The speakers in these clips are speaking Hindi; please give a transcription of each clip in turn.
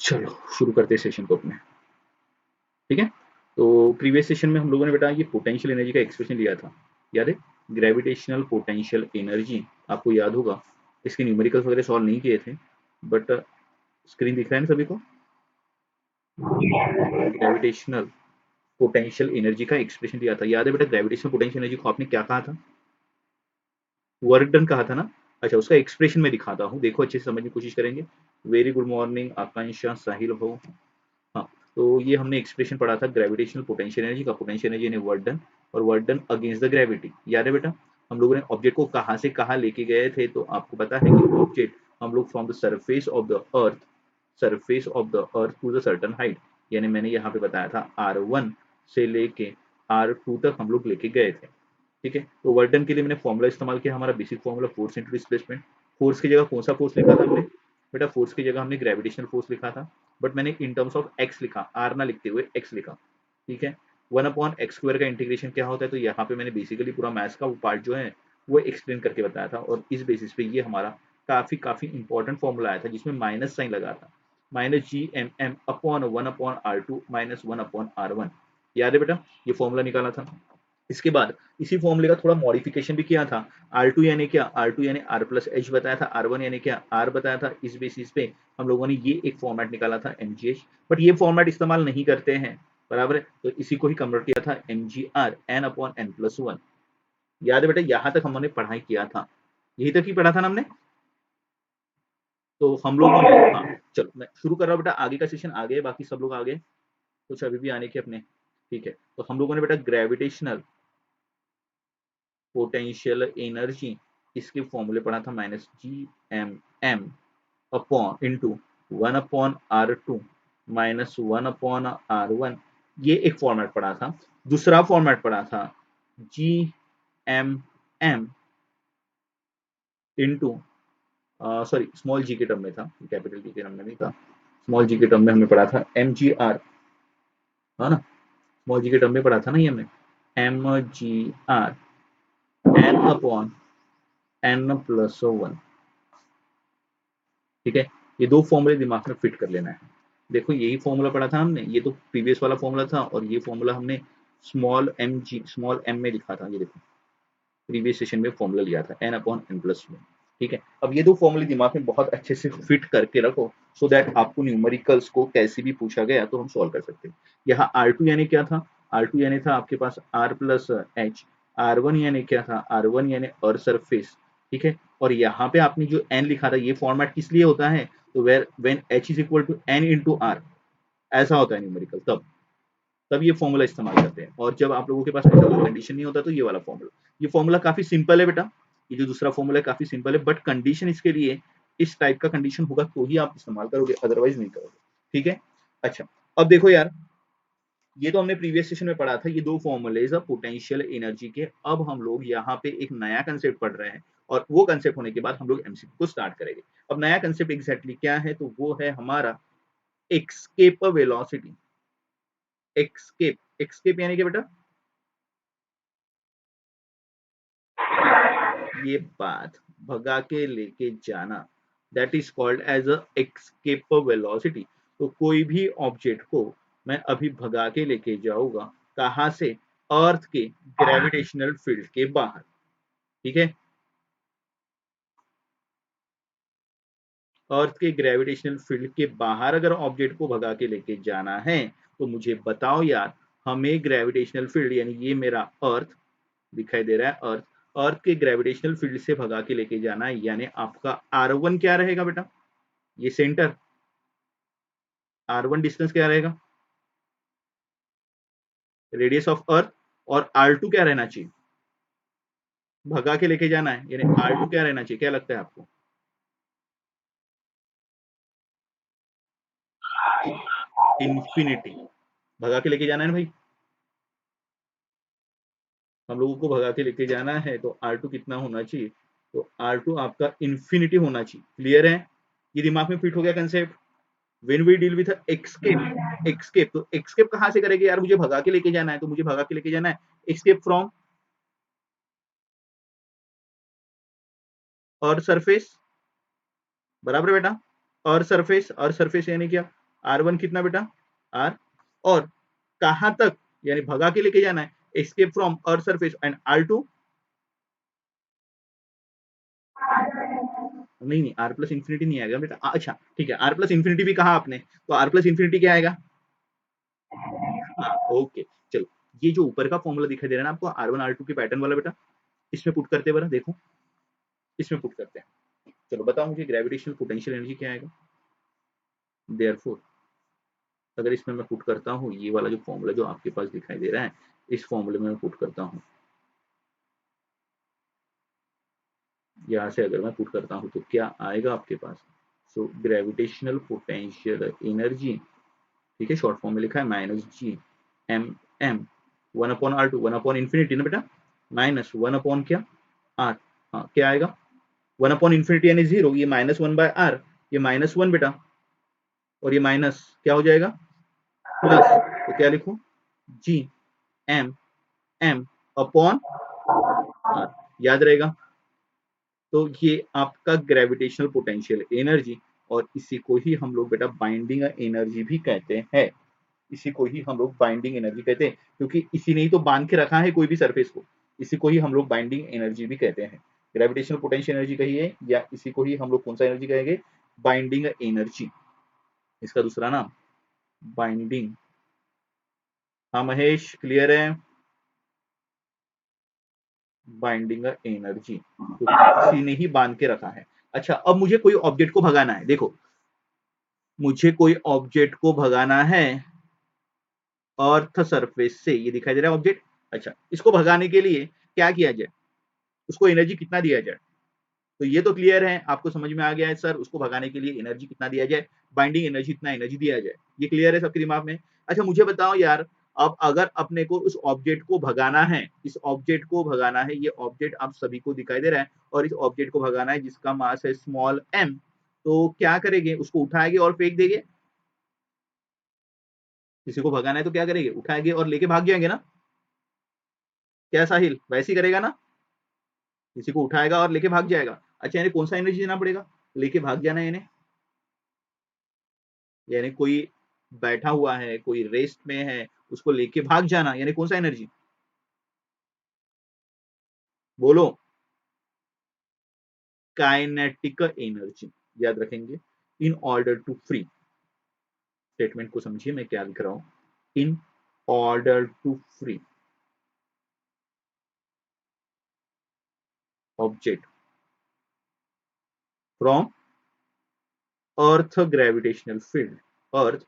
चलो शुरू करते हैं सेशन को अपने। ठीक है, तो प्रीवियस सेशन में हम लोगों ने बेटा ये पोटेंशियल एनर्जी का एक्सप्रेशन लिया था, याद है? ग्रेविटेशनल पोटेंशियल एनर्जी, आपको याद होगा। इसके न्यूमेरिकल्स वगैरह सॉल्व नहीं किए थे, बट स्क्रीन दिख रहा है ना सभी को? ग्रेविटेशनल पोटेंशियल एनर्जी का एक्सप्रेशन दिया था, याद है बेटा? ग्रेविटेशनल पोटेंशियल एनर्जी को आपने क्या कहा था? वर्क डन कहा था ना? अच्छा, उसका एक्सप्रेशन में दिखाता हूँ, देखो अच्छे से समझने की कोशिश करेंगे। वेरी गुड मॉर्निंग आकांक्षा, साहिल हो। हाँ, तो ये हमने एक्सप्रेशन पढ़ा था ग्रेविटेशनल पोटेंशियल एनर्जी का। पोटेंशियल एनर्जी यानी वर्क डन, और work done against the gravity, याद है बेटा? हम लोगों ने ऑब्जेक्ट को कहाँ से कहाँ लेके गए थे, तो आपको पता है कि ऑब्जेक्ट हम लोग from the surface of the earth, surface of the earth to the certain height, यानी मैंने यहाँ पे बताया था R1 से लेके R2 तक हम लोग लेके गए थे। ठीक है, तो वर्क डन के लिए मैंने फॉर्मूला इस्तेमाल किया, हमारा basic formula force into displacement. Force की जगह कौन सा फोर्स लिखा था हमने? बेटा फोर्स की जगह हमने ग्रेविटेशनल फोर्स लिखा था, बट मैंने इन टर्म्स ऑफ एक्स लिखा, आर ना लिखते हुए एक्स लिखा। ठीक है, 1/x² का इंटीग्रेशन क्या होता है, तो यहाँ पे मैंने बेसिकली पूरा मैथ्स का वो पार्ट जो है वो एक्सप्लेन करके बताया था, और इस बेसिस पे ये हमारा काफी काफी इंपॉर्टेंट फॉर्मूला आया था जिसमें माइनस साइन लगा था, -Gmm/1/r2 -1/r1। याद है बेटा? ये फॉर्मूला निकाला था। इसके बाद इसी फॉर्मूले का थोड़ा मॉडिफिकेशन भी किया था। R2 यानी क्या? R2 यानी R प्लस एच बताया था, R1 यानी क्या? R बताया था। इस बेसिस पे हम लोगों ने ये एक फॉर्मेट निकाला था MGH, बट ये फॉर्मेट इस्तेमाल नहीं करते हैं, बराबर है? तो इसी को ही कन्वर्ट किया था MGR n/n+1। याद है बेटा? यहाँ तक हमने पढ़ाई किया था, यही तक ही पढ़ा था ना हमने। तो हम लोगों ने, हाँ, चलो मैं शुरू कर रहा हूँ बेटा, आगे का सेशन आगे है, बाकी सब लोग आगे, कुछ अभी भी आने के अपने। ठीक है, तो हम लोगों ने बेटा ग्रेविटेशनल पोटेंशियल एनर्जी, इसके फॉर्मूले पढ़ा था, -Gmm upon into 1/r2 -1/r1। ये एक फॉर्मेट पढ़ा था। दूसरा फॉर्मेट पढ़ा था Gmm इंटू, सॉरी, स्मॉल जी के टर्म में था, कैपिटल जी के टर्म में नहीं था, स्मॉल जी के टर्म में हमने पढ़ा था MGR, है ना? स्मॉल जी के टर्म में पढ़ा था ना ये हमने, MGR n/n+1। ठीक है, ये दो फॉर्मूले दिमाग में फिट कर लेना है। देखो यही फॉर्मूला पढ़ा था हमने, ये तो प्रीवियस वाला फॉर्मूला था, और ये फॉर्मूला हमने स्मॉल m में लिखा था, ये देखो प्रीवियस सेशन में फॉर्मूला लिया था n/n+1। ठीक है, अब ये दो फॉर्मूले दिमाग में बहुत अच्छे से फिट करके रखो, सो दैट आपको न्यूमेरिकल्स को कैसे भी पूछा गया तो हम सॉल्व कर सकते हैं। यहाँ R2 यानी क्या था? R2 यानी था आपके पास R प्लस एच। R1 यानी क्या था? R1 यानी अर्थ सरफेस। ठीक है, और यहाँ पे आपने जो n लिखा था, ये फॉर्मेट किस लिए होता है? तो where when h is equal to n into R, ऐसा होता है न्यूमेरिकल, तब ये फॉर्मूला इस्तेमाल करते हैं। और जब आप लोगों के पास ऐसा कोई कंडीशन नहीं होता तो ये वाला फॉर्मूला, ये फॉर्मूला काफी सिंपल है बेटा। ये जो दूसरा फॉर्मूला है काफी सिंपल है, बट कंडीशन इसके लिए इस टाइप का कंडीशन होगा तो ही आप इस्तेमाल करोगे, अदरवाइज नहीं करोगे। ठीक है, अच्छा, अब देखो यार, ये तो हमने प्रीवियस सेशन में पढ़ा था, ये दो फॉर्मूलेज पोटेंशियल एनर्जी के। अब हम लोग यहाँ पे एक नया कंसेप्ट पढ़ रहे हैं, और वो कंसेप्ट होने के बाद हम लोग एमसीक्यू को स्टार्ट करेंगे। अब नया कंसेप्ट एग्जैक्टली क्या है, तो वो है हमारा एक्सकेप वेलोसिटी। एक्सकेप, एक्सकेप यानी क्या बेटा? ये बात, भगा के लेके जाना, that is called as a escape velocity. तो कोई भी ऑब्जेक्ट को मैं अभी भगा के लेके जाऊंगा, कहां से? अर्थ के ग्रेविटेशनल फील्ड के बाहर। ठीक है, अर्थ के ग्रेविटेशनल फील्ड के बाहर अगर ऑब्जेक्ट को भगा के लेके जाना है, तो मुझे बताओ यार, हमें ग्रेविटेशनल फील्ड, यानी ये मेरा अर्थ दिखाई दे रहा है, अर्थ, अर्थ के ग्रेविटेशनल फील्ड से भगा के लेके जाना है, यानी आपका R1 क्या रहेगा बेटा? ये सेंटर, R1 डिस्टेंस क्या रहेगा? रेडियस ऑफ अर्थ। और R2 क्या रहना चाहिए? भगा के लेके जाना है, यानी R2 क्या रहना चाहिए, क्या लगता है आपको? इंफिनिटी। भगा के लेके जाना है ना भाई, हम लोगों को भगा के लेके जाना है, तो R2 कितना होना चाहिए? तो R2 आपका इंफिनिटी होना चाहिए। क्लियर है? ये दिमाग में फिट हो गया concept. When we deal with escape, escape, तो एक्सकेप कहां से करेंगे यार? मुझे भगा के लेके जाना है, तो मुझे भगा के लेके जाना है एक्सकेप फ्रॉम अर्थ सरफेस, बराबर बेटा? अर्थ सरफेस, अर्थ सरफेस यानी क्या? R1 कितना बेटा R, और कहां तक यानी भगा के लेके जाना है, escape from earth surface, and R2 नहीं नहीं, R प्लस इंफिनिटी नहीं आएगा बेटा। अच्छा ठीक है, R प्लस इंफिनिटी भी कहा आपने, तो R प्लस इंफिनिटी क्या आएगा? हाँ ओके चलो, ये जो ऊपर का फॉर्मूला दिखाई दे रहा है ना आपको R1 R2 के पैटर्न वाला बेटा, इसमें पुट करते हैं, देखो इसमें पुट करते हैं। चलो बताओ मुझे ग्रेविटेशनल पोटेंशियल एनर्जी क्या आएगा? देयरफॉर अगर इसमें मैं पुट करता हूँ ये वाला जो फॉर्मूला जो आपके पास दिखाई दे रहा है, इस फॉर्मूले में मैं पुट करता हूँ, यहाँ से अगर मैं पुट करता हूँ तो क्या आएगा आपके पास? सो ग्रेविटेशनल पोटेंशियल एनर्जी, ठीक है, शॉर्ट फॉर्म में लिखा है minus G M M 1/R2, 1/इंफिनिटी ना बेटा, माइनस 1 क्या आर, हाँ क्या आएगा 1/इंफिनिटी यानी 0, ये -1/r, ये -1 बेटा, और ये माइनस क्या हो जाएगा प्लस, तो क्या लिखूं G M M upon R, याद रहेगा। तो ये आपका ग्रेविटेशनल पोटेंशियल एनर्जी, और इसी को ही हम लोग बेटा बाइंडिंग एनर्जी भी कहते हैं, इसी को ही हम लोग बाइंडिंग एनर्जी कहते हैं, क्योंकि इसी ने ही तो बांध के रखा है कोई भी सरफेस को, इसी को ही हम लोग बाइंडिंग एनर्जी भी कहते हैं। ग्रेविटेशनल पोटेंशियल एनर्जी कहिए, या इसी को ही हम लोग कौन सा एनर्जी कहेंगे? बाइंडिंग एनर्जी, इसका दूसरा नाम बाइंडिंग। हाँ महेश क्लियर है? बाइंडिंग एनर्जी, तो इसी ने ही बांध के रखा है। अच्छा अब मुझे कोई ऑब्जेक्ट को भगाना है, देखो मुझे कोई ऑब्जेक्ट को भगाना है अर्थ सरफेस से, ये दिखाई दे रहा है ऑब्जेक्ट। अच्छा इसको भगाने के लिए क्या किया जाए, उसको एनर्जी कितना दिया जाए? तो ये तो क्लियर है, आपको समझ में आ गया है सर, उसको भगाने के लिए एनर्जी कितना दिया जाए, बाइंडिंग एनर्जी इतना एनर्जी दिया जाए, ये क्लियर है सबके दिमाग में? अच्छा मुझे बताओ यार, अब अगर अपने को उस ऑब्जेक्ट को भगाना है, इस ऑब्जेक्ट को भगाना है, ये ऑब्जेक्ट आप सभी को दिखाई दे रहा है, और इस ऑब्जेक्ट को भगाना है जिसका मास है स्मॉल m, तो क्या करेंगे, उसको उठाएंगे और फेंक देंगे। किसी को भगाना है तो क्या करेंगे, उठाएंगे और लेके भाग जाएंगे ना, क्या साहिल वैसे ही करेगा ना? किसी को उठाएगा और लेके भाग जाएगा। अच्छा यानी कौन सा एनर्जी देना पड़ेगा, लेके भाग जाना है, यानी कोई बैठा हुआ है, कोई रेस्ट में है, उसको लेके भाग जाना, यानी कौन सा एनर्जी, बोलो? काइनेटिक एनर्जी, याद रखेंगे। In order to free, statement को समझिए मैं क्या लिख रहा हूं, in order to free object from earth gravitational field, earth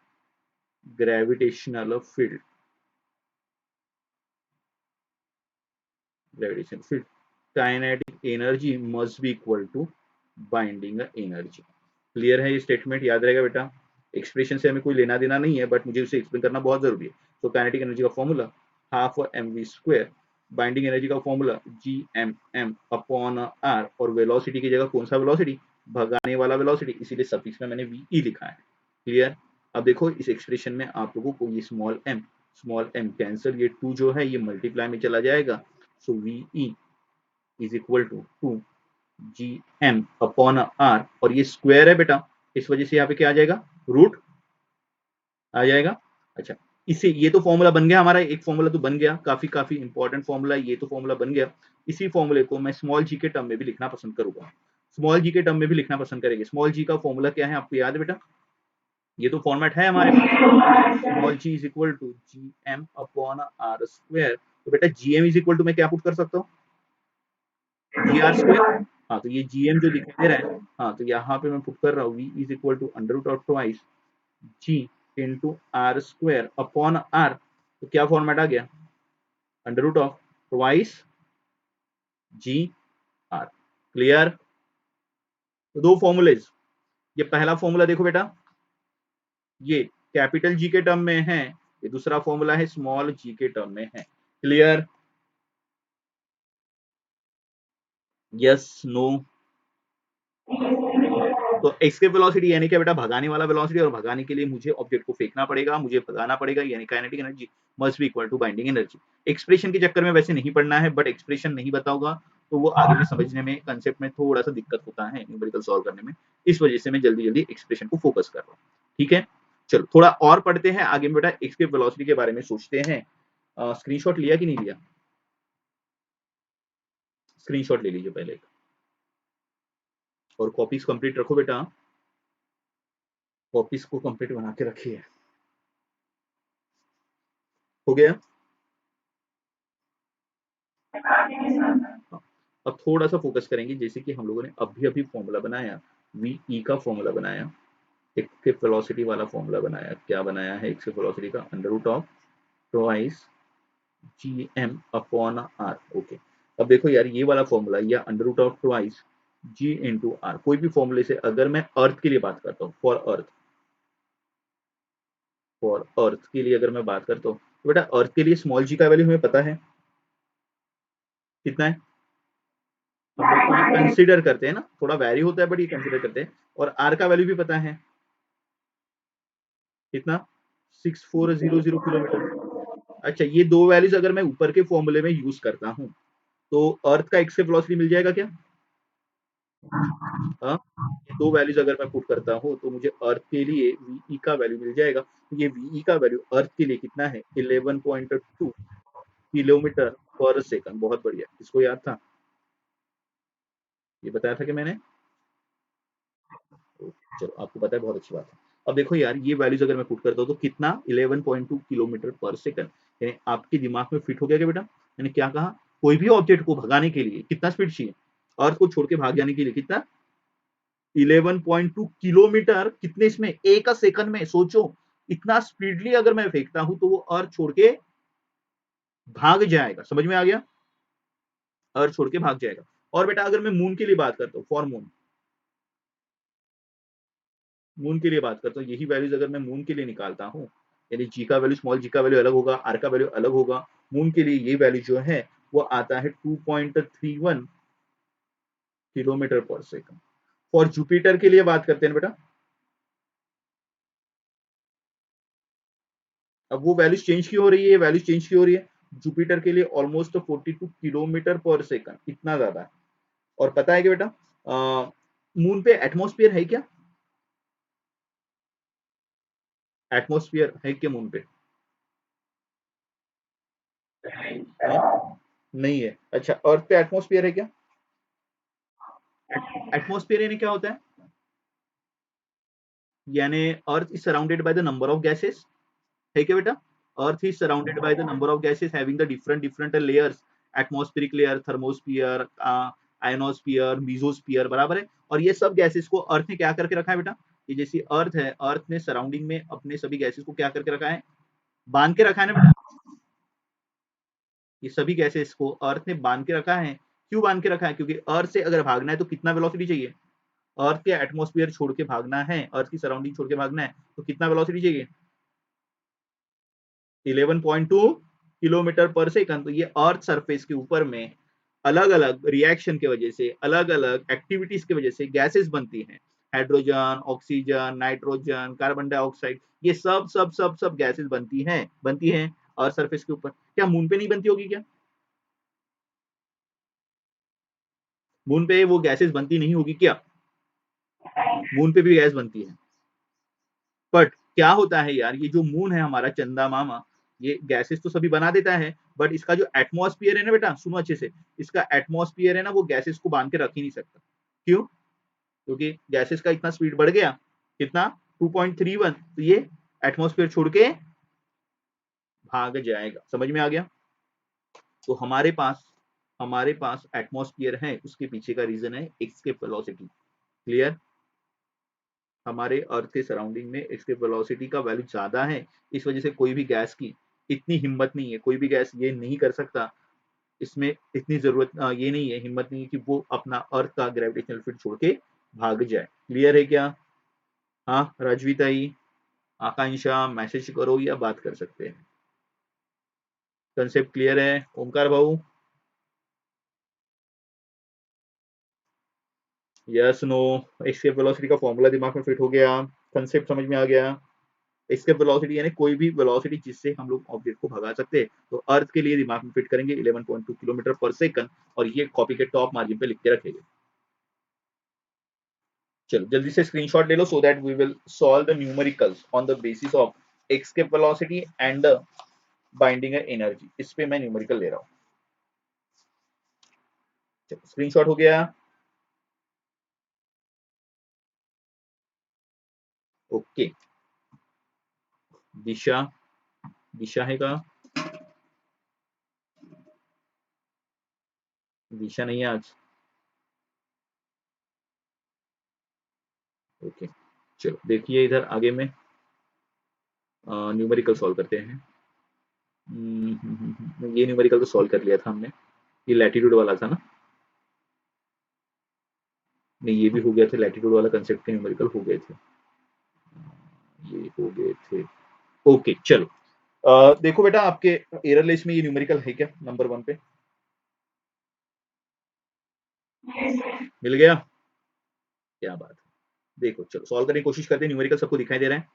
gravitational field, gravitational field, kinetic energy must be equal to binding energy. Clear है ये स्टेटमेंट, याद रहेगा बेटा। एक्सप्रेशन से हमें कोई लेना देना नहीं है, बट मुझे उसे एक्सप्लेन करना बहुत जरूरी है। तो काइनेटिक एनर्जी का formula half mv square, binding energy का formula G M M upon R, और वेलोसिटी की जगह कौन सा वेलोसिटी, भगाने वाला वेलोसिटी, इसीलिए सफिक्स में मैंने वी लिखा है। क्लियर? अब देखो इस एक्सप्रेशन में आप लोगों को ये स्मॉल एम कैंसिल, ये 2 जो है ये मल्टीप्लाई में चला जाएगा, so v is equal to 2 G M upon R, और ये स्क्वायर है बेटा, इस वजह से यहाँ पे क्या आ जाएगा, रूट आ जाएगा। अच्छा इसे, ये तो फॉर्मूला बन गया हमारा, एक फॉर्मूला तो बन गया, काफी काफी इंपॉर्टेंट फॉर्मूला, ये तो फॉर्मूला बन गया। इसी फॉर्मूले को मैं स्मॉल जी के टर्म में भी लिखना पसंद करूंगा, स्मॉल जी के टर्म में भी लिखना पसंद करेंगे। स्मॉल जी का फॉर्मूला क्या है आपको याद है बेटा? ये तो फॉर्मेट है हमारे पास, small G is equal to G M upon R square. तो बेटा G M is equal to मैं क्या पुट कर सकता हूँ, जी आर स्क्वायर। हाँ तो ये जी एम जो दिखाई दे रहा है, हाँ तो यहाँ पे मैं पुट कर रहा हूँ v is equal to under root of twice G into R square upon R, तो क्या फॉर्मेट आ गया, under root of twice G R. Clear? तो दो फॉर्मूलेज, ये पहला फॉर्मूला देखो बेटा, ये कैपिटल जी के टर्म में है, ये दूसरा फॉर्मूला है स्मॉल जी के टर्म में है। क्लियर? Yes no? तो एस्केप वेलोसिटी यानी क्या बेटा, भगाने वाला वेलोसिटी, और भगाने के लिए मुझे ऑब्जेक्ट को फेंकना पड़ेगा, मुझे भगाना पड़ेगा, यानी kinetic energy must be equal to binding energy. Expression के चक्कर में वैसे नहीं पढ़ना है, बट एक्सप्रेशन नहीं बताऊंगा तो वो आगे में समझने में, कंसेप्ट में थोड़ा सा दिक्कत होता है न्यूमेरिकल सॉल्व करने में, इस वजह से मैं जल्दी जल्दी एक्सप्रेशन को फोकस कर रहा हूँ। ठीक है चलो थोड़ा और पढ़ते हैं आगे में बेटा, एस्केप वेलोसिटी के बारे में सोचते हैं। स्क्रीनशॉट लिया कि नहीं लिया? स्क्रीनशॉट ले लीजिए पहले, और कॉपीज कंप्लीट रखो बेटा, कॉपीज को कंप्लीट बना के रखिए। हो गया? अब थोड़ा सा फोकस करेंगे, जैसे कि हम लोगों ने अभी अभी फॉर्मूला बनाया, वी ई का फॉर्मूला बनाया, एस्केप वेलोसिटी वाला फॉर्मूला बनाया। क्या बनाया है एस्केप वेलोसिटी का? Under root of twice G M upon R. Okay, अब देखो यार, ये वाला फॉर्मूला या under root of twice G into R, कोई भी फॉर्मूले से अगर मैं अर्थ के लिए बात करता हूँ, फॉर अर्थ के लिए अगर मैं बात करता हूँ, तो बेटा अर्थ के लिए स्मॉल जी का वैल्यू हमें पता है कितना है, हम ये कंसिडर करते हैं ना, थोड़ा वैरी होता है बट ये कंसिडर करते हैं। और आर का वैल्यू भी पता है कितना, 6400 किलोमीटर। अच्छा, ये दो वैल्यूज अगर मैं ऊपर के फॉर्मूले में यूज करता हूँ, तो अर्थ का एस्केप वेलोसिटी मिल जाएगा क्या? हाँ, ये दो वैल्यूज अगर मैं पुट करता हूँ तो मुझे अर्थ के लिए वी का वैल्यू मिल जाएगा। तो ये वी का वैल्यू अर्थ के लिए कितना है? 11.2 किलोमीटर पर सेकंड। बहुत बढ़िया, इसको याद था, ये बताया था कि मैंने। चलो, आपको पता है, बहुत अच्छी बात है। अब देखो यार, ये वैल्यूज अगर मैं पुट करता हूँ तो कितना, 11.2 किलोमीटर पर सेकंड। यानी आपके दिमाग में फिट हो गया क्या बेटा? मैंने क्या कहा? कोई भी ऑब्जेक्ट को भगाने के लिए कितना स्पीड चाहिए? अर्थ को छोड़ के भाग जाने के लिए कितना? 11.2 किलोमीटर। कितने इसमें? एक सेकंड में। सोचो, इतना स्पीडली अगर मैं फेंकता हूं तो वो अर्थ छोड़ के भाग जाएगा। समझ में आ गया? अर्थ छोड़ के भाग जाएगा। और बेटा अगर मैं मून के लिए बात करता हूँ, फॉर मून, मून के लिए बात करता हूँ, यही वैल्यूज अगर मैं मून के लिए निकालता हूँ, यानी जी का वैल्यू, स्मॉल जी का वैल्यू अलग होगा, आर का वैल्यू अलग होगा। मून के लिए ये वैल्यू जो है वो आता है 2.31 किलोमीटर पर सेकंड। और जुपिटर के लिए बात करते हैं बेटा, अब वो वैल्यूज चेंज क्यों हो रही है? वैल्यूज चेंज क्यों हो रही है? जुपिटर के लिए ऑलमोस्ट 42 किलोमीटर पर सेकंड, इतना ज्यादा है। और पता है कि बेटा, मून पे एटमॉस्फेयर है क्या? एटमॉस्फेयर है क्या मून पे? है? नहीं है। अच्छा, अर्थ पे एटमॉस्फेयर है क्या? एटमॉस्फेयर यानी क्या होता है? यानी earth is surrounded by the number of gases, है क्या बेटा? Earth is surrounded by the number of gases having the different different layers, atmospheric layer, thermosphere, ionosphere, mesosphere, बराबर है। और ये सब गैसेस को अर्थ ने क्या करके रखा है बेटा? ये जैसी अर्थ है, अर्थ ने सराउंडिंग में अपने सभी गैसेस को क्या करके रखा है? बांध के रखा है ना बेटा। ये सभी गैसेस को अर्थ ने बांध के रखा है। क्यों बांध के रखा है? क्योंकि अर्थ से अगर भागना है तो कितना वेलोसिटी चाहिए? अर्थ के एटमॉस्फेयर छोड़ के भागना है, अर्थ की सराउंडिंग छोड़ के भागना है, तो कितना वेलोसिटी चाहिए? 11.2 किलोमीटर पर सेकंड। तो ये अर्थ सरफेस के ऊपर में अलग अलग रिएक्शन की वजह से, अलग अलग एक्टिविटीज की वजह से गैसेस बनती हैं। Hydrogen, oxygen, nitrogen, carbon dioxide, ये सब सब सब सब गैसेस बनती हैं अर्थ सरफेस के ऊपर। क्या मून पे नहीं बनती होगी क्या? मून पे वो गैसेस बनती नहीं होगी क्या? मून पे भी गैस बनती है। बट क्या होता है यार, ये जो मून है हमारा चंदा मामा, ये गैसेस तो सभी बना देता है, बट इसका जो एटमॉस्फेयर है ना बेटा, सुनो अच्छे से, इसका एटमॉस्फेयर है ना, वो गैसेस को बांध के रख ही नहीं सकता। क्यों? क्योंकि गैसेस का इतना स्पीड बढ़ गया, कितना, 2.31, तो ये एटमॉस्फेयर छोड़ के भाग जाएगा। समझ में आ गया? तो हमारे पास एटमॉस्फेयर है, उसके पीछे का रीजन है एस्केप वेलोसिटी। क्लियर? हमारे अर्थ के सराउंडिंग में इसके वेलोसिटी का वैल्यू ज्यादा है, इस वजह से कोई भी गैस की इतनी हिम्मत नहीं है, कोई भी गैस ये नहीं कर सकता, इसमें इतनी जरूरत ये नहीं है, हिम्मत नहीं है कि वो अपना अर्थ का ग्रेविटेशनल फील्ड छोड़ के भाग जाए। क्लियर है क्या? हाँ राजवी ताई, आकांक्षा, मैसेज करो या बात कर सकते हैं। कंसेप्ट क्लियर है? ओमकार भाऊ, यस नो? एस्केप वेलोसिटी का फॉर्मूला दिमाग में फिट हो गया? कंसेप्ट समझ में आ गया? एस्केप वेलोसिटी यानी कोई भी वेलोसिटी जिससे हम लोग ऑब्जेक्ट को भगा सकते हैं, तो अर्थ के लिए दिमाग में फिट करेंगे 11.2 किलोमीटर पर सेकंड, और ये कॉपी के टॉप मार्जिन पे लिख के रखेंगे। चलो जल्दी से स्क्रीनशॉट ले लो so that we will solve the numericals on the basis of escape velocity and the binding energy. इस पे मैं न्यूमेरिकल ले रहा हूँ। चलो स्क्रीनशॉट हो गया। ओके, दिशा, दिशा है का, दिशा नहीं है आज। ओके चलो देखिए इधर आगे में न्यूमेरिकल सॉल्व करते हैं। ये न्यूमेरिकल तो सॉल्व कर लिया था हमने, ये लैटिट्यूड वाला था ना, नहीं ये भी हो गया था, लैटिट्यूड वाला कंसेप्ट के न्यूमेरिकल हो गए थे, ये हो गए थे। ओके चलो देखो बेटा आपके एरर लिस्ट में ये न्यूमेरिकल है क्या नंबर 1 पे? मिल गया, क्या बात है। देखो चलो सॉल्व करने की कोशिश करते हैं। न्यूमेरिकल सबको दिखाई दे रहा है?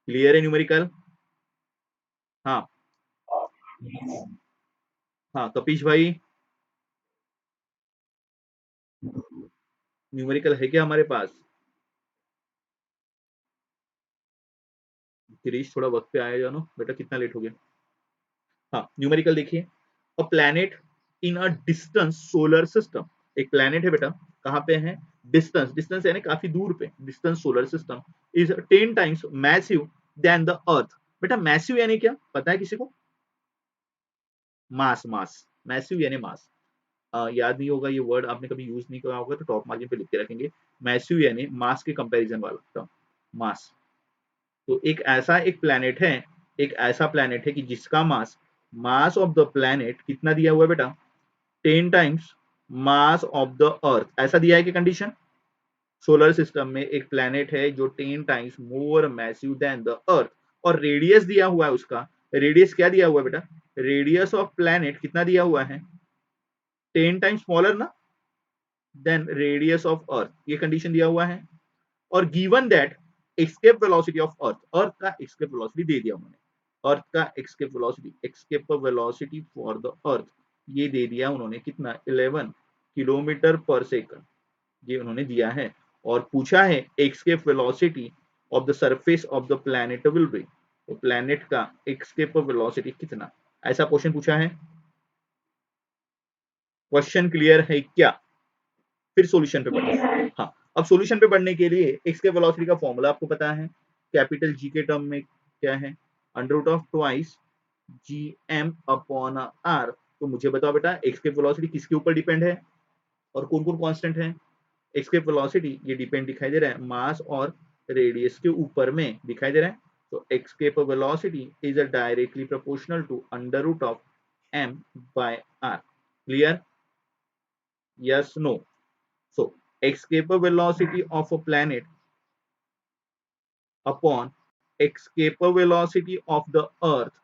क्लियर है न्यूमेरिकल? हाँ हाँ कपीश भाई, न्यूमेरिकल है क्या हमारे पास? गिरीश थोड़ा वक्त पे आया जानो बेटा, कितना लेट हो गया। हाँ न्यूमेरिकल देखिए, a planet in a distance solar system, एक प्लैनेट है बेटा, कहाँ पे है? डिस्टेंस, डिस्टेंस यानी काफी दूर पे, distance solar system is 10 times massive than the earth. बेटा मैसिव यानी क्या पता है किसी को? मास, मास, मैसिव यानी मास। याद नहीं होगा ये वर्ड, आपने कभी यूज नहीं करा होगा तो टॉप मार्जिन पे लिख के रखेंगे। मैसिव यानी मास के कंपैरिजन वाला टर्म, मास। तो एक ऐसा एक प्लैनेट है, एक ऐसा प्लैनेट है कि जिसका मास, मास ऑफ द प्लैनेट कितना दिया हुआ है बेटा? 10 टाइम्स मास ऑफ द अर्थ, ऐसा दिया है कि कंडीशन। सोलर सिस्टम में एक प्लैनेट है जो 10 times more massive than the earth, और रेडियस दिया हुआ है उसका। रेडियस क्या दिया हुआ है बेटा? रेडियस ऑफ प्लैनेट कितना दिया हुआ है? 10 टाइम्स स्मॉलर ना देन रेडियस ऑफ अर्थ, ये कंडीशन दिया हुआ है। और given that escape velocity of earth, earth का एस्केप वेलोसिटी दे दिया उन्होंने, अर्थ का escape velocity, escape velocity for the earth ये दे दिया उन्होंने, कितना? 11 किलोमीटर पर सेकंड, ये उन्होंने दिया है। और पूछा है escape velocity of the surface of the planet will be, तो प्लैनेट का एस्केप वेलोसिटी कितना, ऐसा क्वेश्चन पूछा है। क्वेश्चन क्लियर है क्या? फिर सॉल्यूशन पे बढ़ते हैं। हाँ अब सॉल्यूशन पे बढ़ने के लिए एक्स के वेलोसिटी का फॉर्मूला आपको पता है, कैपिटल जी के टर्म में क्या है? Under root of twice G M upon R. तो मुझे बताओ बेटा एक्स के वेलोसिटी किसके ऊपर डिपेंड है और कौन कौन कांस्टेंट है? एक्स के वेलोसिटी ये डिपेंड दिखाई दे रहा है मास और रेडियस के ऊपर में दिखाई दे रहा है। तो एक्स के velocity is directly proportional to under root of M by R. Clear? Yes no? So, escape velocity of a planet upon escape velocity of the earth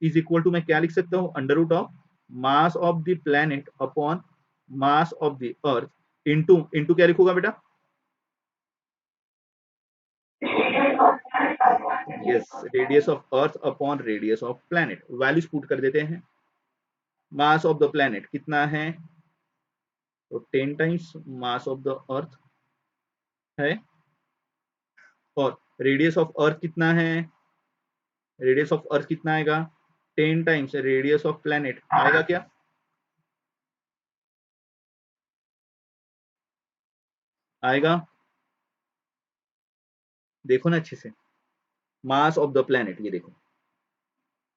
is equal to, मैं क्या लिख सकता हूँ? Under root of mass of the planet upon mass of the earth into, into क्या लिखूंगा बेटा? Yes, radius of earth upon radius of planet. Values put कर देते हैं। मास ऑफ द प्लैनेट कितना है? तो 10 टाइम्स मास ऑफ द अर्थ है। और रेडियस ऑफ अर्थ कितना है? रेडियस ऑफ अर्थ कितना आएगा? 10 टाइम्स रेडियस ऑफ प्लैनेट आएगा क्या? आएगा? देखो ना अच्छे से, मास ऑफ द प्लैनेट ये देखो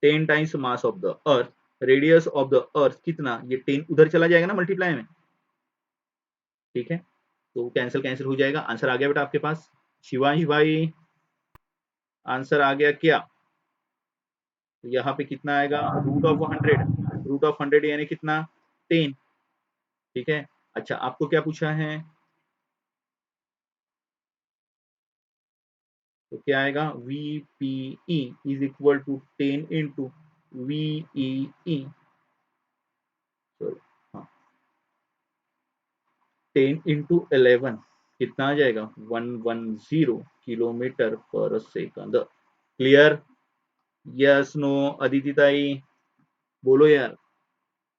10 times mass of the earth, radius of the अर्थ कितना? ये 10 उधर चला जाएगा ना मल्टीप्लाई में, ठीक है, तो कैंसिल कैंसिल हो जाएगा। आंसर आ गया बेटा आपके पास शिवांश भाई, आंसर आ गया क्या? तो यहाँ पे कितना आएगा? रूट ऑफ 100, रूट ऑफ 100 यानी कितना? 10, ठीक है। अच्छा आपको क्या पूछा है? तो क्या आएगा? VPE is equal to 10 into VEE, sorry हाँ 10 इंटू 11 कितना आ जाएगा? 110 किलोमीटर पर second. Clear? Yes no? Aditi ताई बोलो यार।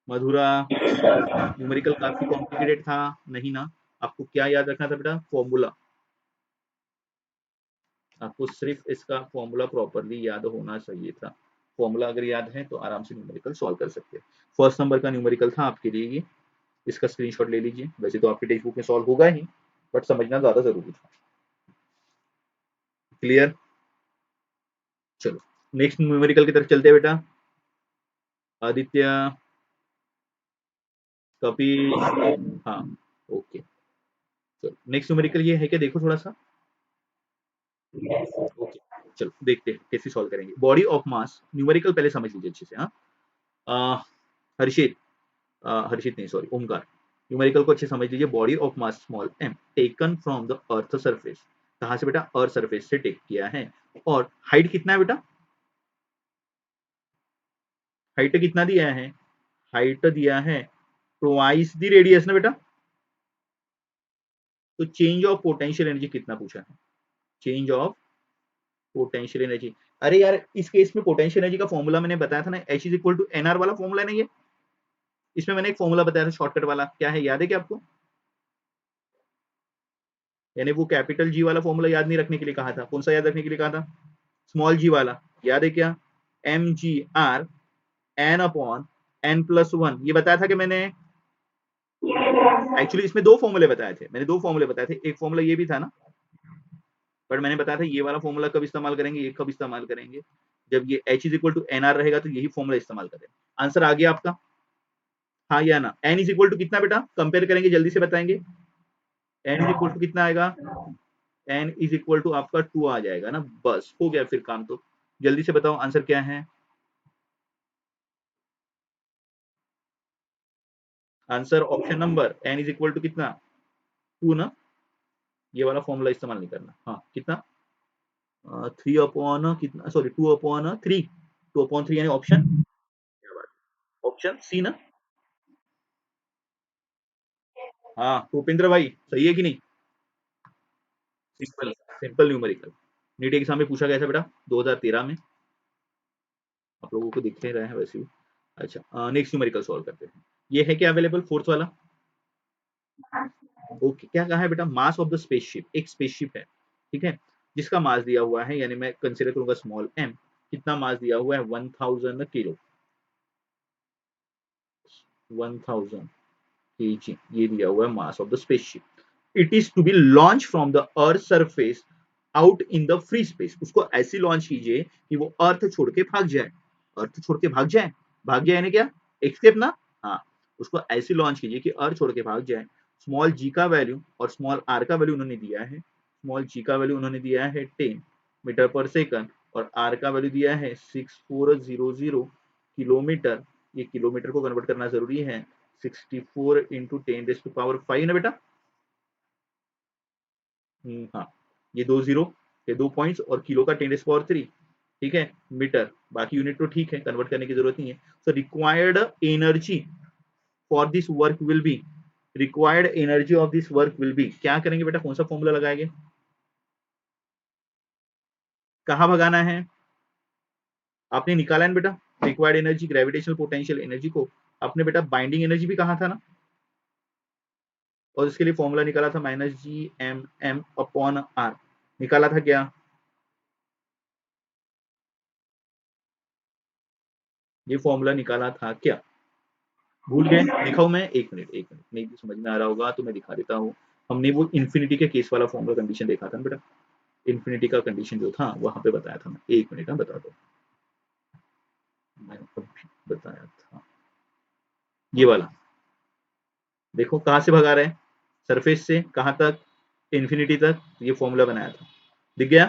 मधुरा, न्यूमेरिकल काफी कॉम्प्लिकेटेड था नहीं ना? आपको क्या याद रखना था बेटा? फॉर्मूला। आपको सिर्फ इसका फॉर्मूला प्रॉपरली याद होना चाहिए था। फॉर्मूला अगर याद है तो आराम से न्यूमेरिकल सॉल्व कर सकते हैं। फर्स्ट नंबर का न्यूमेरिकल था आपके लिए ये, इसका स्क्रीनशॉट ले लीजिए। वैसे तो आपके टेक्स्ट बुक में सॉल्व होगा ही, बट समझना ज्यादा जरूरी था। क्लियर? चलो नेक्स्ट न्यूमेरिकल की तरफ चलते हैं बेटा। आदित्य, कपिल, हाँ, ओके। चलो नेक्स्ट न्यूमेरिकल ये है क्या, देखो थोड़ा सा। ओके, चलो देखते हैं कैसे सॉल्व करेंगे। बॉडी ऑफ मास न्यूमेरिकल पहले समझ लीजिए अच्छे से। हाँ, हर्षित, हर्षित नहीं सॉरी, ओमकार, न्यूमेरिकल को अच्छे समझ लीजिए। Body of mass small am taken from the earth surface. कहां से बेटा? अर्थ सरफेस से टेक किया है। और हाइट कितना है बेटा? हाइट कितना दिया है? हाइट दिया है ट्वाइस द रेडियस ना बेटा। तो चेंज ऑफ पोटेंशियल एनर्जी कितना पूछा है? Change of potential energy. अरे यार इस केस में पोटेंशियल एनर्जी का फॉर्मूला मैंने बताया था ना, H is equal to N R वाला फॉर्मूला नहीं है? इसमें मैंने एक फॉर्मूला बताया था शॉर्टकट वाला, क्या है याद है क्या आपको? यानी वो कैपिटल जी वाला फॉर्मूला याद नहीं रखने के लिए कहा था। कौन सा याद रखने के लिए कहा था? स्मॉल जी वाला। याद है क्या? M G R N upon N plus one, ये बताया था कि मैंने। एक्चुअली इसमें दो फॉर्मूले बताए थे मैंने, दो फॉर्मूले बताए थे। एक फॉर्मूला ये भी था ना, बट मैंने बताया था ये वाला फॉर्मूला कब इस्तेमाल करेंगे, ये कब इस्तेमाल करेंगे, जब ये H is equal to N R रहेगा तो यही फॉर्मूला इस्तेमाल करेंगे। आंसर आ गया आपका? हाँ या ना? एन इज इक्वल टू कितना बेटा? कंपेयर करेंगे, जल्दी से बताएंगे। एन इज इक्वल टू कितना आएगा? एन इज इक्वल टू आपका टू आ जाएगा ना, बस हो गया फिर काम तो। जल्दी से बताओ आंसर क्या है? Answer option number N is equal to कितना? टू ना? ये वाला फॉर्मूला इस्तेमाल नहीं करना। हाँ कितना? थ्री अपॉन कितना, sorry two upon three. Two upon three यानी ऑप्शन, ऑप्शन सी ना? हाँ भूपेंद्र भाई, सही है कि नहीं? Simple simple numerical. NEET exam में पूछा गया था बेटा 2013 में, आप लोगों को दिख ही रहे हैं वैसे भी। अच्छा नेक्स्ट न्यूमेरिकल सॉल्व करते हैं। ये है क्या अवेलेबल, फोर्थ वाला? ओके, क्या कहा है बेटा? मास ऑफ द स्पेसशिप, एक स्पेसशिप है, ठीक है, जिसका मास दिया हुआ है, यानी मैं कंसीडर करूंगा स्मॉल एम। कितना मास दिया हुआ है? 1000 किलो, 1000 kg, ये दिया हुआ है mass of the spaceship. It is to be launch from the earth surface out in the free space. उसको ऐसे लॉन्च कीजिए कि वो अर्थ छोड़ के भाग जाए। अर्थ छोड़ के भाग जाए, भाग जाए यानी क्या? एस्केप ना? हाँ, उसको ऐसे लॉन्च कीजिए कि अर्थ छोड़ के भाग जाए। स्मॉल जी का वैल्यू और स्मॉल आर का वैल्यू उन्होंने दिया है। स्मॉल जी का वैल्यू उन्होंने दिया है 10 मीटर पर सेकंड, और आर का वैल्यू दिया है 6400 किलोमीटर। ये किलोमीटर को कन्वर्ट करना जरूरी है। 64 इंटू 10⁵ ना बेटा? हाँ, ये दो जीरो, ये दो पॉइंट्स और किलो का 10⁻3, ठीक है, मीटर। बाकी यूनिट तो ठीक है, कन्वर्ट करने की जरूरत नहीं है। So required energy for this work will be, required energy of this work will be, क्या करेंगे बेटा? कौन सा फॉर्मूला लगाएंगे? कहाँ भगाना है? आपने निकाला है ना बेटा, required energy, gravitational potential energy को आपने बेटा बाइंडिंग एनर्जी भी कहा था ना, और इसके लिए फॉर्मूला निकाला था -G m m/r। निकाला था क्या? ये फॉर्मूला निकाला था क्या? भूल गए? दिखाऊं मैं? एक मिनट, नहीं समझ में आ रहा होगा तो मैं दिखा देता हूँ। हमने वो इन्फिनिटी के केस वाला फॉर्मूला कंडीशन देखा था ना बेटा, इन्फिनिटी का कंडीशन जो था वहां पे बताया था मैं। एक मिनट में बता दो, मैंने अभी बताया था ये वाला। देखो कहाँ से भगा रहे हैं, सरफेस से कहाँ तक? इन्फिनिटी तक। ये फॉर्मूला बनाया था, दिख गया?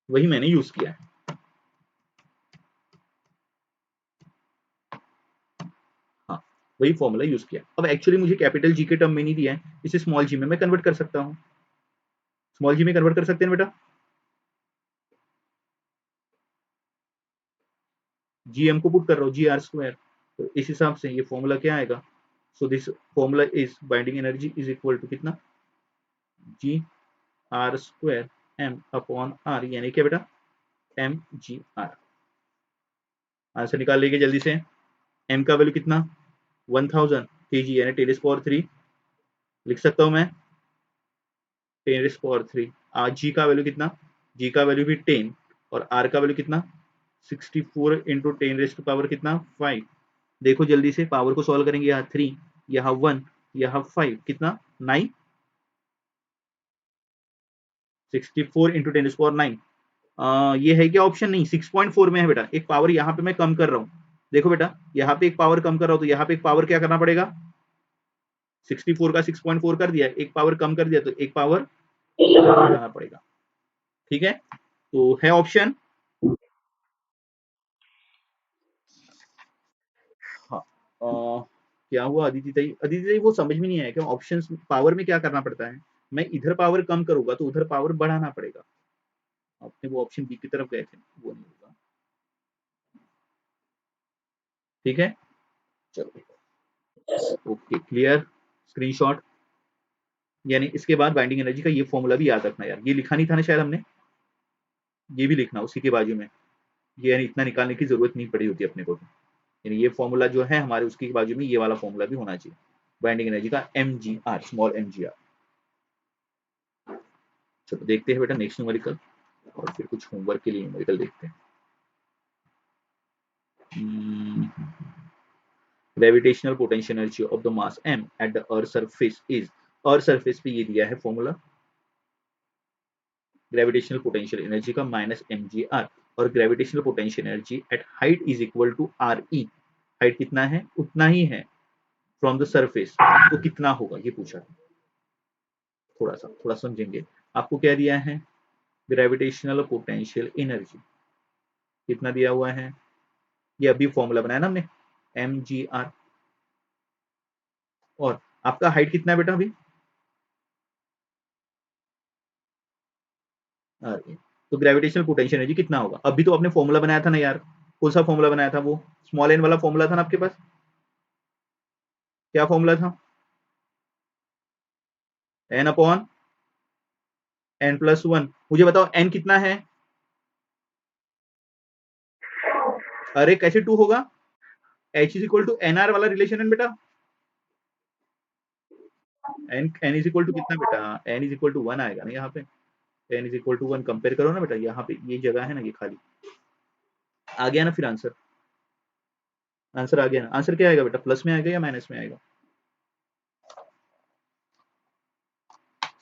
वही मैंने यूज किया है। हाँ, वही फॉर्मूला यूज किया। अब एक्चुअली मुझे कैपिटल जी के टर्म में नहीं दिया है, इसे स्मॉल जी में मैं कन्वर्ट कर सकता हूँ। स्मॉल जी में कन्वर्ट कर सकते हैं बेटा। जी एम को पुट कर रहा हूँ, जी आर स्क्वायर। तो इस हिसाब से ये फॉर्मूला क्या आएगा? So this formula is binding energy is equal to कितना? G R square M upon R, यानी क्या बेटा? M G are. आंसर निकाल लीजिए जल्दी से। एम का वैल्यू कितना? 1000 kg यानी 10⁻3 लिख सकता हूं मैं 10⁻³ जी का वैल्यू कितना, जी का वैल्यू भी 10 और आर का वैल्यू कितना 64 इंटू 10⁻⁵ कितना 5। देखो जल्दी से पावर को सॉल्व करेंगे, यहाँ 3 यहाँ 1 यहाँ 5 कितना 9, 64 इंटू 10⁻⁹ ये है क्या ऑप्शन, नहीं 6.4 में है बेटा। एक पावर यहाँ पे मैं कम कर रहा हूँ, देखो बेटा यहाँ पे एक पावर कम कर रहा हूँ तो यहाँ पे एक पावर क्या करना पड़ेगा, 64 का 6.4 कर दिया, एक पावर कम कर दिया तो एक पावर बढ़ाना पड़ेगा। ठीक है, तो है ऑप्शन हाँ। क्या हुआ अदिति ताई वो समझ में नहीं आया क्या ऑप्शन पावर में क्या करना पड़ता है, मैं इधर पावर कम करूंगा तो उधर पावर बढ़ाना पड़ेगा। आपने वो ऑप्शन बी की तरफ गए थे, वो नहीं होगा। ठीक है, चलो ओके क्लियर, स्क्रीनशॉट। यानी इसके बाद बाइंडिंग एनर्जी का ये फॉर्मूला भी याद रखना यार, ये लिखा नहीं था ना शायद हमने, ये भी लिखना उसी के बाजू में, ये यानी इतना निकालने की जरूरत नहीं पड़ी होती अपने को। यानी ये फॉर्मूला जो है हमारे उसके बाजू में ये वाला फॉर्मूला भी होना चाहिए, बाइंडिंग एनर्जी का mgr स्मॉल mgr। चलो देखते हैं बेटा नेक्स्ट न्यूमेरिकल, और फिर कुछ होमवर्क के लिए न्यूमेरिकल देखते हैं। Gravitational potential energy of the mass m at the earth surface is, earth surface पे ये दिया है फॉर्मूला ग्रेविटेशनल पोटेंशियल एनर्जी का माइनस mgr, और gravitational potential energy at height is equal to re, height कितना है उतना ही है फ्रॉम द सरफेस, तो कितना होगा ये पूछा। थोड़ा समझेंगे, आपको क्या दिया है ग्रेविटेशनल पोटेंशियल एनर्जी कितना दिया हुआ है, ये अभी फॉर्मूला बनाया ना हमने mgr, और आपका हाइट कितना है बेटा अभी re, तो ग्रेविटेशनल पोटेंशियल एनर्जी कितना होगा, अभी तो आपने फॉर्मूला बनाया था ना यार, कौन सा फॉर्मूला बनाया था, वो स्मॉल एन वाला फॉर्मूला था ना आपके पास, क्या फॉर्मूला था n अपॉन n+1। मुझे बताओ n कितना है, अरे कैसे 2 होगा, h is equal to N R वाला रिलेशन है बेटा, n इज इक्वल टू कितना बेटा, n इज इक्वल टू 1 आएगा ना यहाँ पे, n is equal to 1 compare करो ना बेटा, यहाँ पे ये जगह है ना ये खाली, आ गया ना फिर आंसर, आंसर आ गया ना, आंसर क्या आएगा बेटा प्लस में आएगा या माइनस में आएगा,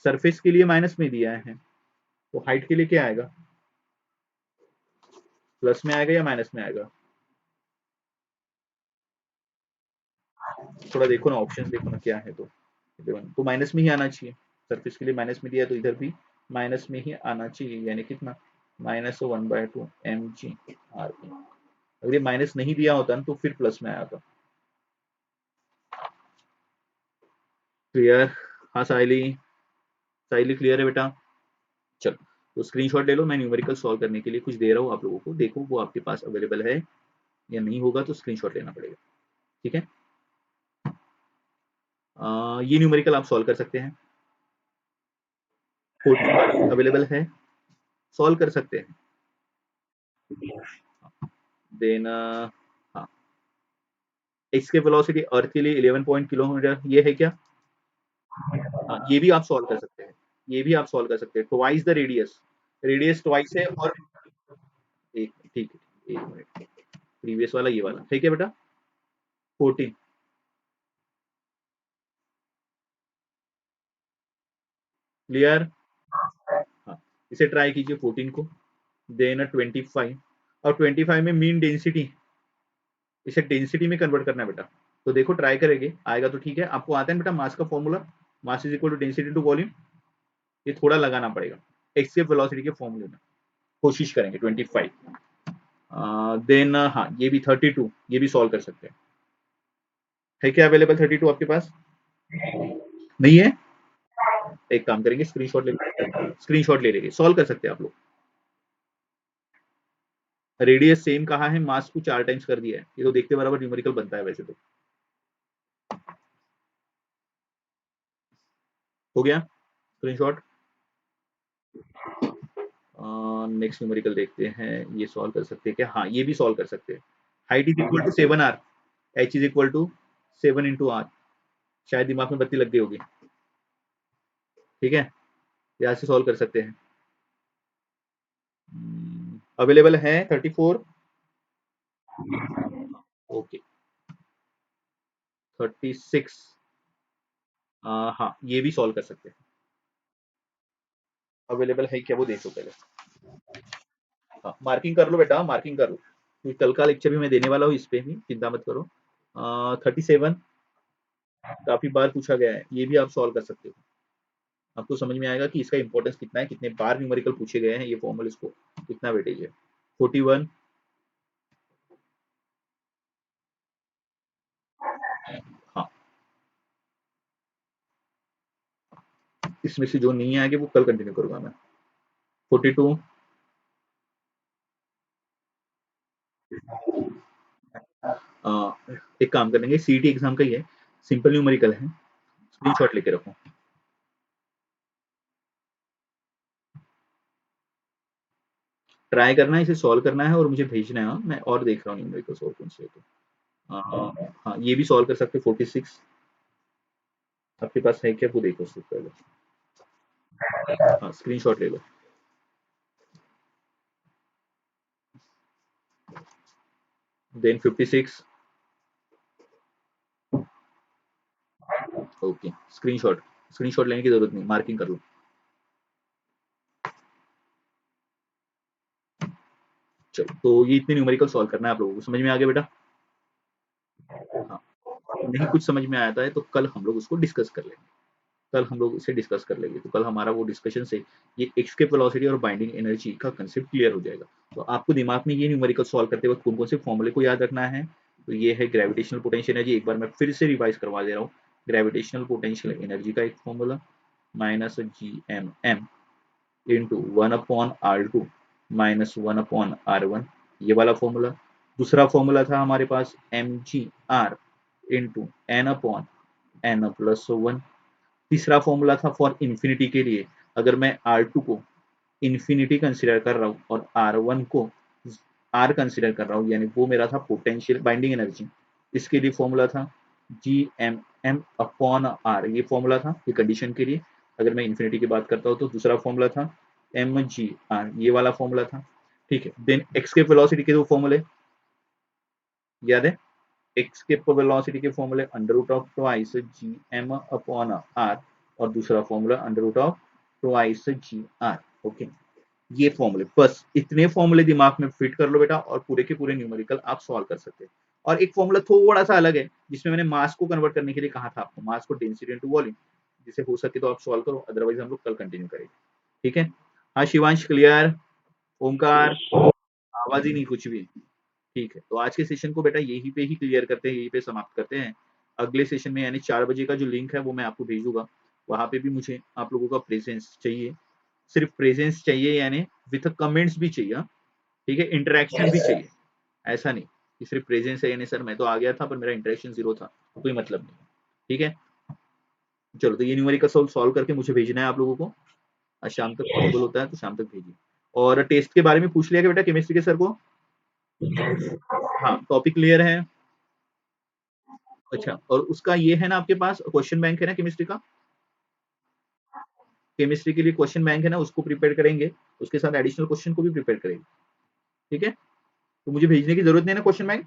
सरफेस के लिए माइनस में दिया है तो हाइट के लिए क्या आएगा, प्लस में आएगा या माइनस में आएगा, थोड़ा देखो ना ऑप्शन देखो ना क्या है, तो माइनस में ही आना चाहिए, सरफेस के लिए माइनस में दिया तो इधर भी माइनस में ही आना चाहिए, यानी कितना -1/2 mg r, अगर ये माइनस नहीं दिया होता ना तो फिर प्लस में आया था। क्लियर, हाँ साइली, साइली क्लियर है बेटा, चलो तो स्क्रीनशॉट ले लो, मैं न्यूमेरिकल सॉल्व करने के लिए कुछ दे रहा हूँ आप लोगों को, देखो वो आपके पास अवेलेबल है या नहीं होगा तो स्क्रीनशॉट लेना पड़ेगा। ठीक है, ये न्यूमेरिकल आप सॉल्व कर सकते हैं, 14 अवेलेबल है, सॉल्व कर सकते हैं। देन हाँ, एक्स के वेलोसिटी अर्थ के लिए 11 पॉइंट किलोमीटर, ये है क्या, हाँ ये भी आप सॉल्व कर सकते हैं, ये भी आप सॉल्व कर सकते हैं, twice the radius, radius twice है, और एक ठीक है, एक मिनट, प्रीवियस वाला ये वाला ठीक है बेटा 14, क्लियर, हाँ इसे ट्राई कीजिए 14 को, देन 25, और 25 में मीन डेंसिटी, इसे डेंसिटी में कन्वर्ट करना है बेटा, तो देखो ट्राई करेंगे आएगा तो ठीक है, आपको आता है बेटा मास का formula, mass is equal to density to volume, ये थोड़ा लगाना पड़ेगा एस्केप वेलोसिटी के फॉर्मूले में, कोशिश करेंगे 25, देन हाँ ये भी 32, ये भी सॉल्व कर सकते हैं, है क्या अवेलेबल 32 आपके पास, नहीं है, एक काम करेंगे स्क्रीनशॉट ले लेंगे, सॉल्व कर सकते हैं आप लोग, रेडियस सेम कहा है, मास को 4 टाइम्स कर दिया है, ये तो देखते बराबर न्यूमेरिकल बनता है वैसे तो, हो गया स्क्रीनशॉट। नेक्स्ट न्यूमेरिकल देखते हैं, ये सॉल्व कर सकते हैं क्या, हाँ ये भी सॉल्व कर सकते हैं, height is equal to 7 r, h is equal to 7 into R, शायद दिमाग में बत्ती लग गई होगी, ठीक है, यहाँ से सॉल्व कर सकते हैं। अवेलेबल है 34। ओके 36। हाँ ये भी सॉल्व कर सकते हैं। अवेलेबल है क्या वो देखो पहले। हाँ मार्किंग कर लो बेटा, मार्किंग कर लो, क्योंकि कल का लेक्चर भी मैं देने वाला हूँ इस पे भी, चिंता मत करो। 37 काफी बार पूछा गया है, ये भी आप सॉल्व कर सकते हो। आपको समझ में आएगा कि इसका इंपॉर्टेंस कितना है, कितने बार न्यूमेरिकल पूछे गए हैं ये फॉर्मूले, इसको कितना वेटेज है। 41। हाँ इसमें से जो नहीं आएंगे वो कल कंटिन्यू करूंगा मैं। 42। एक काम करेंगे, सीईटी एग्जाम का ही है, सिंपल न्यूमेरिकल है, स्क्रीनशॉट लेके रखो। ट्राई करना है, इसे सॉल्व करना है और मुझे भेजना है। हाँ, मैं और देख रहा हूँ न्यूमेरिकल सॉल्व कौन से है तो। हाँ ये भी सॉल्व कर सकते 46। आपके पास है क्या वो देखो उससे पहले। हाँ स्क्रीनशॉट ले लो। देन 56। ओके स्क्रीनशॉट, स्क्रीनशॉट लेने की जरूरत नहीं, मार्किंग कर लो। चलो तो ये इतने न्यूमेरिकल सॉल्व करना है आप लोगों को, समझ में आ गया बेटा। हाँ नहीं कुछ समझ में आता है तो कल हम लोग उसको डिस्कस कर लेंगे, कल हम लोग इसे डिस्कस कर लेंगे, तो कल हमारा वो डिस्कशन से ये एस्केप वेलोसिटी और बाइंडिंग एनर्जी का कंसेप्ट क्लियर हो जाएगा। तो आपको दिमाग में ये न्यूमेरिकल सॉल्व करते वक्त कौन कौन से फॉर्मूले को याद रखना है। तो ये है ग्रेविटेशनल पोटेंशियल एनर्जी, एक बार मैं फिर से रिवाइज करवा दे रहा हूँ। ग्रेविटेशनल पोटेंशियल एनर्जी का एक formula -GMM into 1/R2 -1/R1, ये वाला फॉर्मूला। दूसरा फॉर्मूला था हमारे पास mgr इंटू n/n+1। तीसरा फॉर्मूला था फॉर इन्फिनिटी के लिए, अगर मैं R2 को इन्फिनिटी कंसिडर कर रहा हूँ और R1 को R कंसिडर कर रहा हूँ, यानी वो मेरा था पोटेंशियल बाइंडिंग एनर्जी, इसके लिए फॉर्मूला था GMM/R, ये फॉर्मूला था ये कंडीशन के लिए। अगर मैं इन्फिनिटी की बात करता हूँ तो दूसरा फॉर्मूला था mgr, ये वाला फॉर्मूला था। ठीक है, देन एस्केप वेलोसिटी के दो फॉर्मूले याद है। एस्केप वेलोसिटी के फॉर्मूले √2 GM/R और दूसरा फॉर्मूला √2 GR। ओके ये फॉर्मूले, बस इतने फॉर्मूले दिमाग में फिट कर लो बेटा और पूरे के पूरे न्यूमेरिकल आप सॉल्व कर सकते हैं। और एक फॉर्मूला थोड़ा सा अलग है जिसमें मैंने मास को कन्वर्ट करने के लिए कहा था आपको, मास को डेंसिटी इनटू वॉल्यूम, जिसे हो सके तो आप सॉल्व करो, अदरवाइज हम लोग कल कंटिन्यू करेंगे। ठीक है। हाँ शिवांश क्लियर। ओमकार आवाज ही नहीं कुछ भी। ठीक है, तो आज के सेशन को बेटा यहीं पे ही क्लियर करते हैं, यहीं पे समाप्त करते हैं। अगले सेशन में यानी 4 बजे का जो लिंक है वो मैं आपको भेज दूंगा, वहां पे भी मुझे आप लोगों का प्रेजेंस चाहिए, सिर्फ प्रेजेंस चाहिए, यानी विथ कमेंट्स भी चाहिए। हाँ? ठीक है, इंटरेक्शन भी चाहिए, ऐसा नहीं कि सिर्फ प्रेजेंस है, यानी सर मैं तो आ गया था पर मेरा इंटरेक्शन जीरो था, कोई मतलब नहीं। ठीक है, चलो तो ये न्यूमेरिकल सॉल्व सॉल्व करके मुझे भेजना है आप लोगों को, आज शाम तक पॉसिबल होता है तो शाम तक भेजिए। और टेस्ट के बारे में पूछ लिया कि बेटा केमिस्ट्री के सर को। हाँ टॉपिक क्लियर है। अच्छा और उसका ये है ना आपके पास क्वेश्चन बैंक है ना केमिस्ट्री का, केमिस्ट्री के लिए क्वेश्चन बैंक है ना, उसको प्रिपेयर करेंगे, उसके साथ एडिशनल क्वेश्चन को भी प्रिपेयर करेंगे। ठीक है, तो मुझे भेजने की जरूरत नहीं है ना क्वेश्चन बैंक।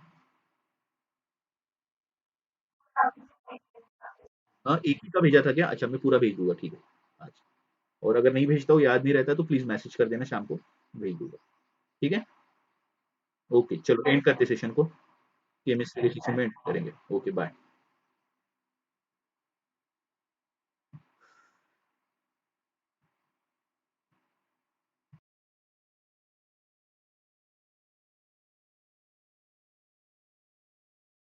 हाँ एक ही का भेजा था क्या, अच्छा मैं पूरा भेज दूंगा, ठीक है। अच्छा और अगर नहीं भेजता हूँ, याद नहीं रहता तो प्लीज मैसेज कर देना, शाम को भेज दूंगा। ठीक है, ओके चलो एंड करते सेशन को, केमिस्ट्री के सेशन में एंड करेंगे। Okay bye.